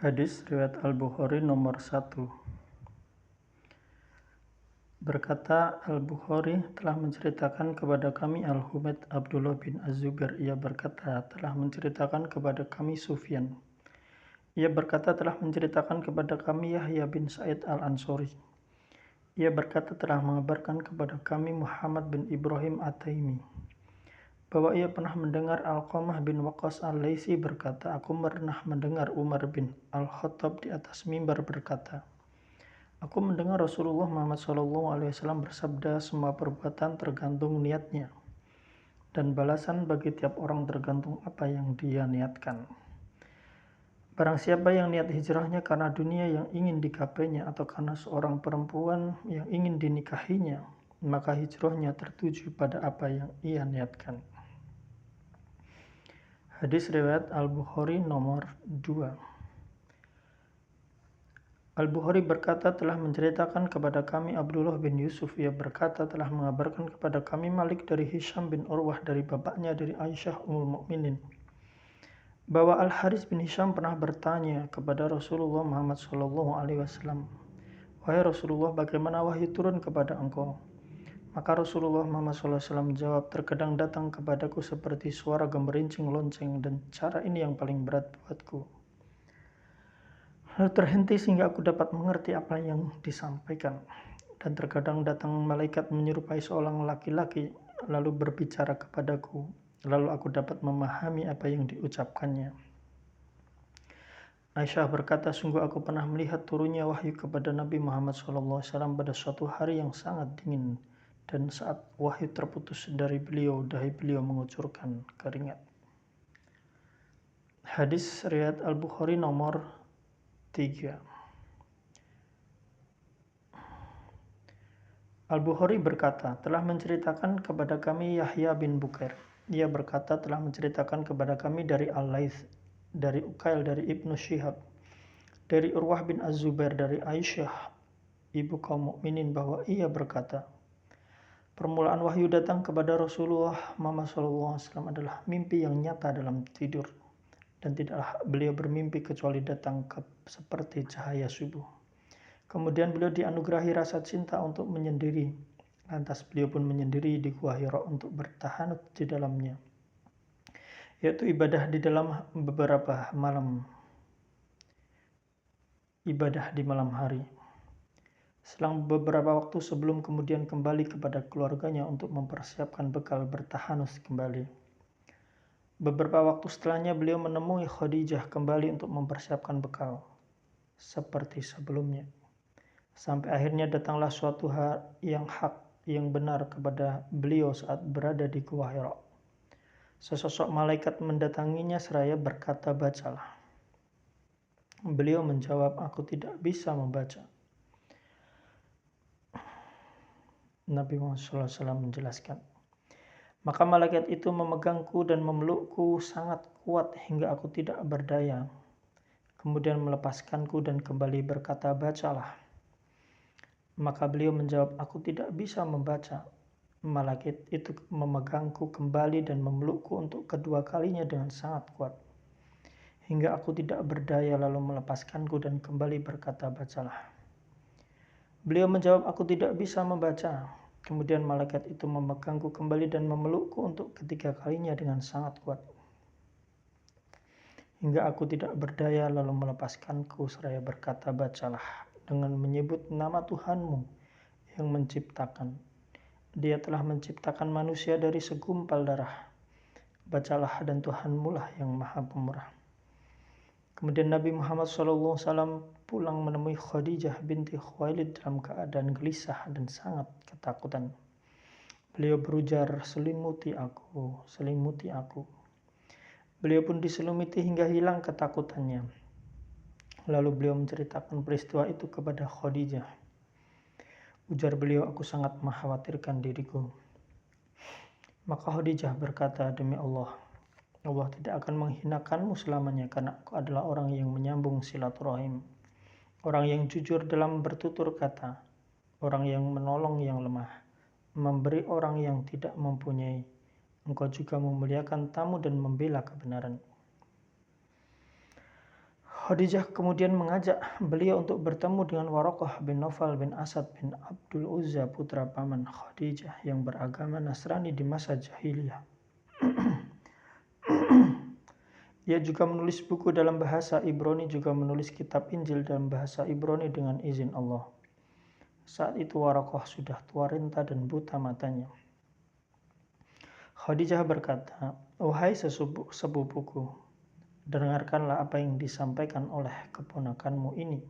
Hadis riwayat Al-Bukhari nomor 1. Berkata Al-Bukhari telah menceritakan kepada kami Al-Humaid Abdullah bin Az-Zubair. Ia berkata telah menceritakan kepada kami Sufyan. Ia berkata telah menceritakan kepada kami Yahya bin Sa'id Al-Ansori. Ia berkata telah mengabarkan kepada kami Muhammad bin Ibrahim At-Taimi bahwa ia pernah mendengar Alqamah bin Waqqas Al-Laitsi berkata, aku pernah mendengar Umar bin Al-Khattab di atas mimbar berkata, aku mendengar Rasulullah Muhammad SAW bersabda, semua perbuatan tergantung niatnya, dan balasan bagi tiap orang tergantung apa yang dia niatkan. Barang siapa yang niat hijrahnya karena dunia yang ingin digapainya atau karena seorang perempuan yang ingin dinikahinya, maka hijrahnya tertuju pada apa yang ia niatkan. Hadis riwayat Al-Bukhari nomor 2. Al-Bukhari berkata telah menceritakan kepada kami Abdullah bin Yusuf. Ia berkata telah mengabarkan kepada kami Malik dari Hisham bin Urwah dari bapaknya dari Aisyah Ummul Mukminin bahwa Al-Haris bin Hisham pernah bertanya kepada Rasulullah Muhammad SAW, wahai Rasulullah, bagaimana wahyu turun kepada engkau? Maka Rasulullah Muhammad SAW menjawab, terkadang datang kepadaku seperti suara gemerincing lonceng, dan cara ini yang paling berat buatku. Lalu terhenti sehingga aku dapat mengerti apa yang disampaikan. Dan terkadang datang malaikat menyerupai seorang laki-laki lalu berbicara kepadaku, lalu aku dapat memahami apa yang diucapkannya. Aisyah berkata, sungguh aku pernah melihat turunnya wahyu kepada Nabi Muhammad SAW pada suatu hari yang sangat dingin, dan saat wahyu terputus dari beliau, dahi beliau mengucurkan keringat. Hadis riwayat Al-Bukhari nomor 3. Al-Bukhari berkata, telah menceritakan kepada kami Yahya bin Bukair. Ia berkata telah menceritakan kepada kami dari Al-Laits, dari Ukail, dari Ibnu Syihab, dari Urwah bin Az-Zubair, dari Aisyah, ibu kaum mukminin, bahwa ia berkata, permulaan wahyu datang kepada Rasulullah Muhammad SAW adalah mimpi yang nyata dalam tidur, dan tidaklah beliau bermimpi kecuali datang seperti cahaya subuh. Kemudian beliau dianugerahi rasa cinta untuk menyendiri, lantas beliau pun menyendiri di Gua Hira untuk bertahanut di dalamnya, yaitu ibadah di dalam beberapa malam, ibadah di malam hari. Selang beberapa waktu sebelum kemudian kembali kepada keluarganya untuk mempersiapkan bekal bertahanus kembali. Beberapa waktu setelahnya beliau menemui Khadijah kembali untuk mempersiapkan bekal seperti sebelumnya. Sampai akhirnya datanglah suatu hal yang hak, yang benar kepada beliau saat berada di Gua Hira. Sesosok malaikat mendatanginya seraya berkata, bacalah. Beliau menjawab, aku tidak bisa membaca. Nabi Muhammad SAW menjelaskan, maka malaikat itu memegangku dan memelukku sangat kuat hingga aku tidak berdaya. Kemudian melepaskanku dan kembali berkata, bacalah. Maka beliau menjawab, aku tidak bisa membaca. Malaikat itu memegangku kembali dan memelukku untuk kedua kalinya dengan sangat kuat, hingga aku tidak berdaya, lalu melepaskanku dan kembali berkata, bacalah. Beliau menjawab, aku tidak bisa membaca. Kemudian malaikat itu memegangku kembali dan memelukku untuk ketiga kalinya dengan sangat kuat, hingga aku tidak berdaya, lalu melepaskanku seraya berkata, bacalah, dengan menyebut nama Tuhanmu yang menciptakan. Dia telah menciptakan manusia dari segumpal darah. Bacalah, dan Tuhanmu lah yang maha pemurah. Kemudian Nabi Muhammad SAW pulang menemui Khadijah binti Khuwailid dalam keadaan gelisah dan sangat ketakutan. Beliau berujar, selimuti aku, selimuti aku. Beliau pun diselimati hingga hilang ketakutannya. Lalu beliau menceritakan peristiwa itu kepada Khadijah. Ujar beliau, aku sangat mengkhawatirkan diriku. Maka Khadijah berkata, demi Allah, Allah tidak akan menghinakanmu selamanya, karena aku adalah orang yang menyambung silaturahim, orang yang jujur dalam bertutur kata, orang yang menolong yang lemah, memberi orang yang tidak mempunyai. Engkau juga memuliakan tamu dan membela kebenaran. Khadijah kemudian mengajak beliau untuk bertemu dengan Waraqah bin Nawfal bin Asad bin Abdul Uzza, putra paman Khadijah yang beragama Nasrani di masa jahiliyah. Ia juga menulis buku dalam bahasa Ibrani, juga menulis kitab Injil dalam bahasa Ibrani dengan izin Allah. Saat itu Waraqah sudah tua renta dan buta matanya. Khadijah berkata, "Wahai sepupuku, dengarkanlah apa yang disampaikan oleh keponakanmu ini."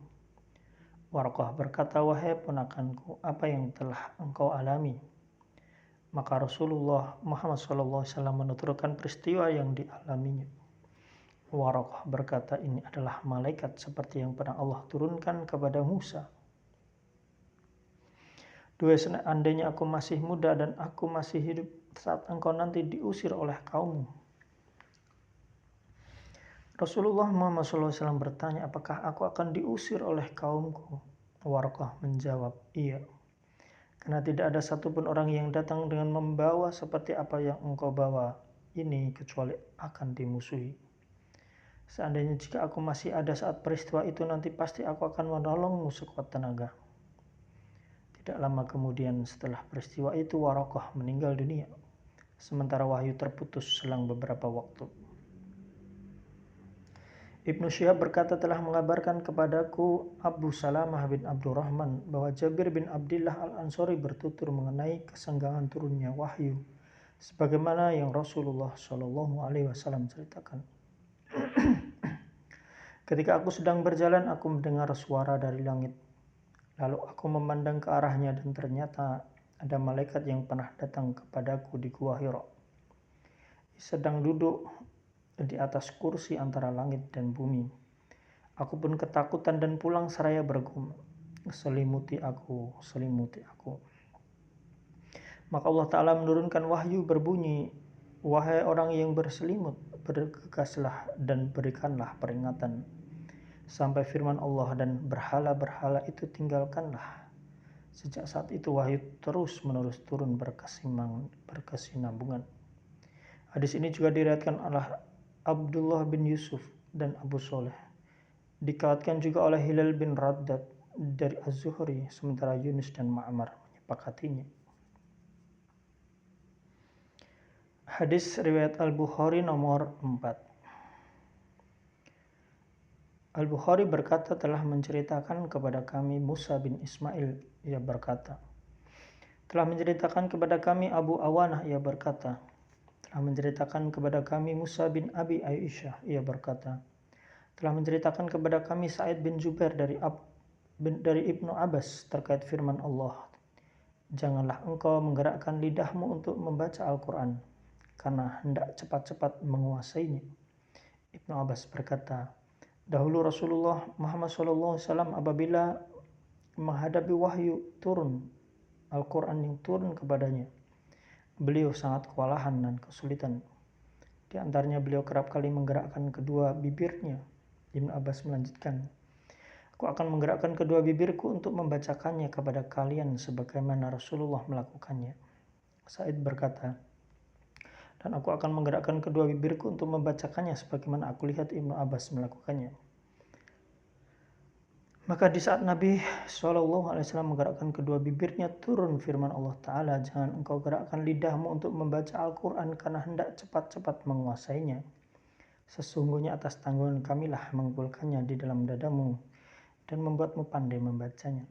Waraqah berkata, "Wahai ponakanku, apa yang telah engkau alami?" Maka Rasulullah Muhammad SAW menuturkan peristiwa yang dialaminya. Waraqah berkata, "Ini adalah malaikat seperti yang pernah Allah turunkan kepada Musa. Seandainya aku masih muda dan aku masih hidup saat engkau nanti diusir oleh kaummu." Rasulullah Muhammad SAW bertanya, "Apakah aku akan diusir oleh kaumku?" Waraqah menjawab, "Iya. Karena tidak ada satupun orang yang datang dengan membawa seperti apa yang engkau bawa ini kecuali akan dimusuhi. Seandainya jika aku masih ada saat peristiwa itu, nanti pasti aku akan menolongmu sekuat tenaga." Tidak lama kemudian setelah peristiwa itu, Waraqah meninggal dunia, sementara wahyu terputus selang beberapa waktu. Ibnu Syihab berkata, telah mengabarkan kepadaku Abu Salamah bin Abdurrahman bahwa Jabir bin Abdillah al-Ansari bertutur mengenai kesenggangan turunnya wahyu, sebagaimana yang Rasulullah SAW ceritakan. "Ketika aku sedang berjalan, aku mendengar suara dari langit. Lalu aku memandang ke arahnya dan ternyata ada malaikat yang pernah datang kepadaku di Gua Hira. Sedang duduk di atas kursi antara langit dan bumi. Aku pun ketakutan dan pulang seraya bergumam, 'Selimuti aku, selimuti aku.' Maka Allah Ta'ala menurunkan wahyu berbunyi, 'Wahai orang yang berselimut, bergegaslah dan berikanlah peringatan.' Sampai firman Allah, 'Dan berhala-berhala itu tinggalkanlah.' Sejak saat itu wahyu terus-menerus turun berkesinambungan." Hadis ini juga diriwayatkan oleh Abdullah bin Yusuf dan Abu Soleh. Dikatakan juga oleh Hilal bin Raddad dari Az-Zuhri, sementara Yunus dan Ma'mar menyepakatinya. Hadis riwayat Al-Bukhari nomor 4. Al-Bukhari berkata, telah menceritakan kepada kami Musa bin Ismail, ia berkata. Telah menceritakan kepada kami Abu Awanah, ia berkata. Telah menceritakan kepada kami Musa bin Abi Aisyah, ia berkata. Telah menceritakan kepada kami Sa'id bin Jubair dari Ibnu Abbas terkait firman Allah, "Janganlah engkau menggerakkan lidahmu untuk membaca Al-Quran, karena hendak cepat-cepat menguasainya." Ibnu Abbas berkata, dahulu Rasulullah Muhammad SAW apabila menghadapi wahyu turun, Al-Quran yang turun kepadanya, beliau sangat kewalahan dan kesulitan. Di antaranya beliau kerap kali menggerakkan kedua bibirnya. Ibnu Abbas melanjutkan, "Aku akan menggerakkan kedua bibirku untuk membacakannya kepada kalian sebagaimana Rasulullah melakukannya." Sa'id berkata, "Dan aku akan menggerakkan kedua bibirku untuk membacakannya sebagaimana aku lihat Ibnu Abbas melakukannya." Maka di saat Nabi SAW menggerakkan kedua bibirnya, turun firman Allah Ta'ala, "Jangan engkau gerakkan lidahmu untuk membaca Al-Quran karena hendak cepat-cepat menguasainya. Sesungguhnya atas tanggungan kamilah mengumpulkannya di dalam dadamu dan membuatmu pandai membacanya."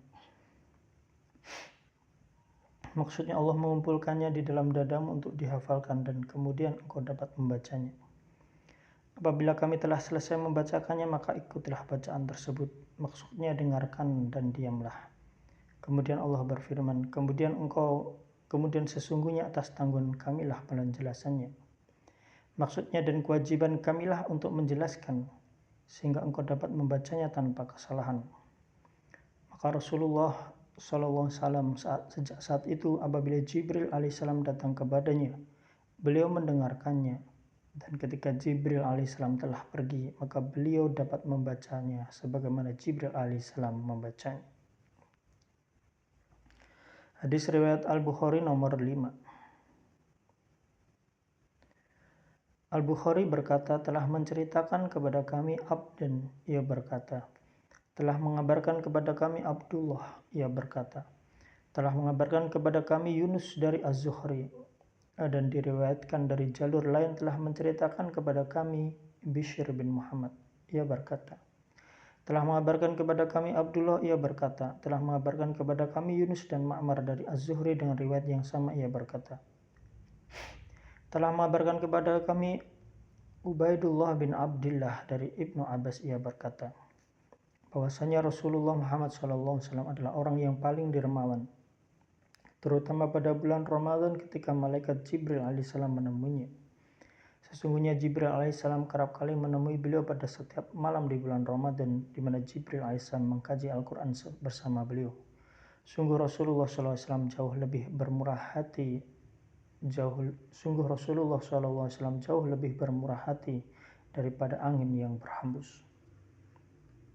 Maksudnya Allah mengumpulkannya di dalam dadamu untuk dihafalkan dan kemudian engkau dapat membacanya. Apabila kami telah selesai membacakannya, maka ikutilah bacaan tersebut. Maksudnya dengarkan dan diamlah. Kemudian Allah berfirman, kemudian sesungguhnya atas tanggungan kamilah penjelasannya. Maksudnya dan kewajiban kamilah untuk menjelaskan, sehingga engkau dapat membacanya tanpa kesalahan. Maka Rasulullah SAW sejak saat itu apabila Jibril alaihissalam datang kepadanya, beliau mendengarkannya, dan ketika Jibril alaihissalam telah pergi, maka beliau dapat membacanya sebagaimana Jibril alaihissalam membacanya. Hadis riwayat Al-Bukhari nomor 5. Al-Bukhari berkata, telah menceritakan kepada kami Abdan, ia berkata. Telah mengabarkan kepada kami Abdullah, ia berkata. Telah mengabarkan kepada kami Yunus dari Az-Zuhri, dan diriwayatkan dari jalur lain telah menceritakan kepada kami Bishr bin Muhammad, ia berkata. Telah mengabarkan kepada kami Abdullah, ia berkata. Telah mengabarkan kepada kami Yunus dan Ma'mar dari Az-Zuhri dengan riwayat yang sama, ia berkata. Telah mengabarkan kepada kami Ubaidullah bin Abdillah dari Ibnu Abbas, ia berkata, bahwasanya Rasulullah Muhammad SAW adalah orang yang paling dermawan, terutama pada bulan Ramadan ketika malaikat Jibril alaihissalam menemuinya. Sesungguhnya Jibril alaihissalam kerap kali menemui beliau pada setiap malam di bulan Ramadan, di mana Jibril alaihissalam mengkaji Al-Quran bersama beliau. Sungguh Rasulullah SAW jauh lebih bermurah hati jauh lebih bermurah hati daripada angin yang berhembus.